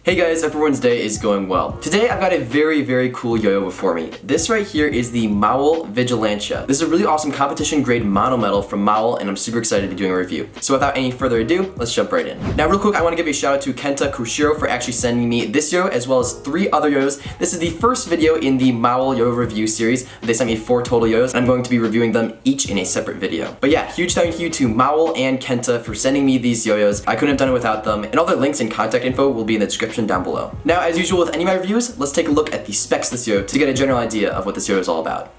Hey guys, everyone's day is going well. Today I've got a very cool yo-yo before me. This right here is the MOWL Vigilancia. This is a really awesome competition grade monometal from MOWL and I'm super excited to be doing a review. So without any further ado, let's jump right in. Now real quick, I want to give a shout out to Kenta Kushiro for actually sending me this yo as well as 3 other yo-yos. This is the first video in the MOWL yo review series. They sent me 4 total yo-yos and I'm going to be reviewing them each in a separate video. But yeah, huge thank you to MOWL and Kenta for sending me these yo-yos. I couldn't have done it without them, and all their links and contact info will be in the description down below. Now, as usual with any of my reviews, let's take a look at the specs of this yo to get a general idea of what this yo is all about.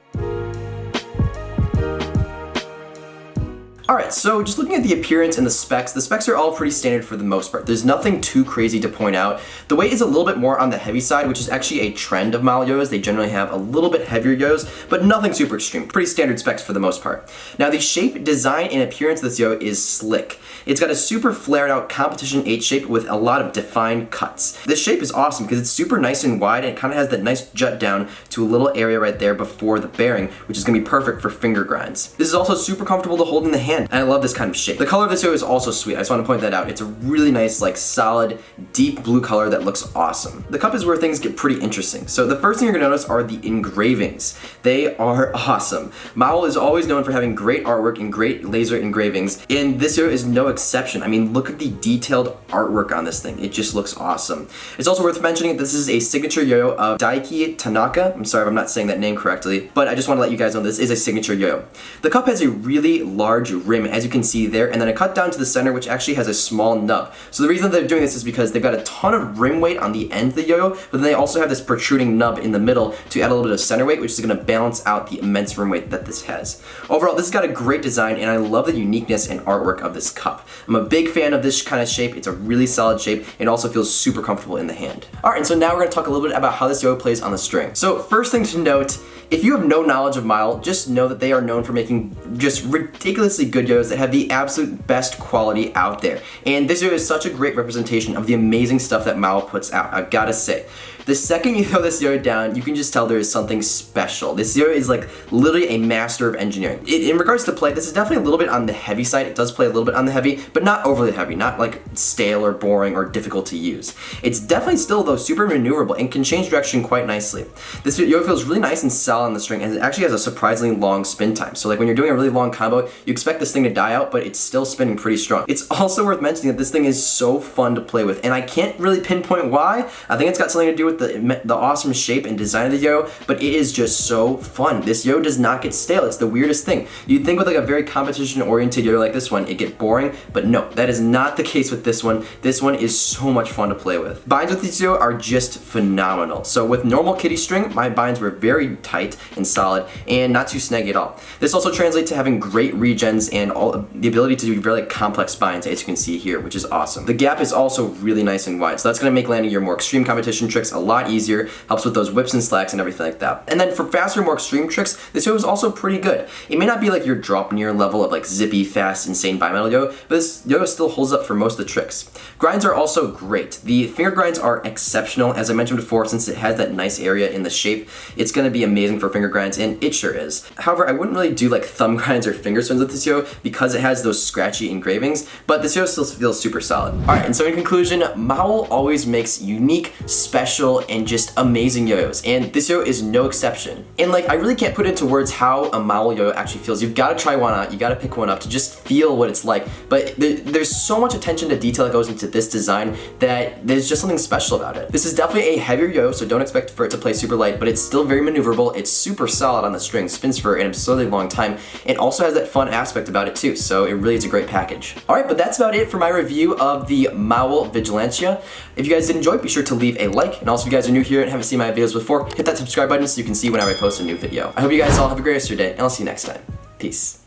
Alright, so just looking at the appearance and the specs are all pretty standard for the most part. There's nothing too crazy to point out. The weight is a little bit more on the heavy side, which is actually a trend of MOWL yo-yos. They generally have a little bit heavier yo-yos, but nothing super extreme. Pretty standard specs for the most part. Now the shape, design, and appearance of this yo is slick. It's got a super flared out competition H shape with a lot of defined cuts. This shape is awesome because it's super nice and wide and it kind of has that nice jut down to a little area right there before the bearing, which is going to be perfect for finger grinds. This is also super comfortable to hold in the hand. And I love this kind of shape. The color of this yo is also sweet. I just want to point that out. It's a really nice, like, solid, deep blue color that looks awesome. The cup is where things get pretty interesting. So the first thing you're going to notice are the engravings. They are awesome. MOWL is always known for having great artwork and great laser engravings, and this yo is no exception. I mean, look at the detailed artwork on this thing. It just looks awesome. It's also worth mentioning this is a signature yo of Daiki Tanaka. I'm sorry if I'm not saying that name correctly, but I just want to let you guys know this is a signature yo. The cup has a really large rim, as you can see there, and then a cut down to the center which actually has a small nub. So the reason they're doing this is because they've got a ton of rim weight on the end of the yo-yo, but then they also have this protruding nub in the middle to add a little bit of center weight, which is going to balance out the immense rim weight that this has. Overall, this has got a great design and I love the uniqueness and artwork of this cup. I'm a big fan of this kind of shape. It's a really solid shape and also feels super comfortable in the hand. Alright, and so now we're going to talk a little bit about how this yo plays on the string. So first thing to note, if you have no knowledge of MOWL, just know that they are known for making just ridiculously good yo-yos that have the absolute best quality out there. And this yo is such a great representation of the amazing stuff that MOWL puts out, I've gotta say. The second you throw this yo down, you can just tell there is something special. This yo is like literally a master of engineering. In regards to play, this is definitely a little bit on the heavy side. It does play a little bit on the heavy, but not overly heavy, not like stale or boring or difficult to use. It's definitely still though super maneuverable and can change direction quite nicely. This yo feels really nice and solid on the string and it actually has a surprisingly long spin time. So like when you're doing a really long combo, you expect this thing to die out, but it's still spinning pretty strong. It's also worth mentioning that this thing is so fun to play with and I can't really pinpoint why. I think it's got something to do with the awesome shape and design of the yo, but it is just so fun. This yo does not get stale. It's the weirdest thing. You'd think with like a very competition oriented yo like this one, it'd get boring, but no, that is not the case with this one. This one is so much fun to play with. Binds with this yo are just phenomenal. So with normal kitty string, my binds were very tight and solid and not too snaggy at all. This also translates to having great regens and all the ability to do very complex binds, as you can see here, which is awesome. The gap is also really nice and wide, so that's going to make landing your more extreme competition tricks a lot easier. Helps with those whips and slacks and everything like that. And then for faster, more extreme tricks, this yo is also pretty good. It may not be like your drop near level of like zippy, fast, insane bimetal yo, but this yo still holds up for most of the tricks. Grinds are also great. The finger grinds are exceptional. As I mentioned before, since it has that nice area in the shape, it's going to be amazing for finger grinds, and it sure is. However, I wouldn't really do like thumb grinds or finger spins with this yo because it has those scratchy engravings, but this yo still feels super solid. Alright, and so in conclusion, MOWL always makes unique, special, and just amazing yo-yos, and this yo is no exception. And like, I really can't put into words how a MOWL yo actually feels. You've got to try one out, you got to pick one up to just feel what it's like, but there's so much attention to detail that goes into this design that there's just something special about it. This is definitely a heavier yo, so don't expect for it to play super light, but it's still very maneuverable. It's super solid on the string, spins for an absurdly long time, and also has that fun aspect about it too, so it really is a great package. Alright, but that's about it for my review of the MOWL Vigilancia. If you guys did enjoy, be sure to leave a like, and also if you guys are new here and haven't seen my videos before, hit that subscribe button so you can see whenever I post a new video. I hope you guys all have a great rest of your day, and I'll see you next time. Peace.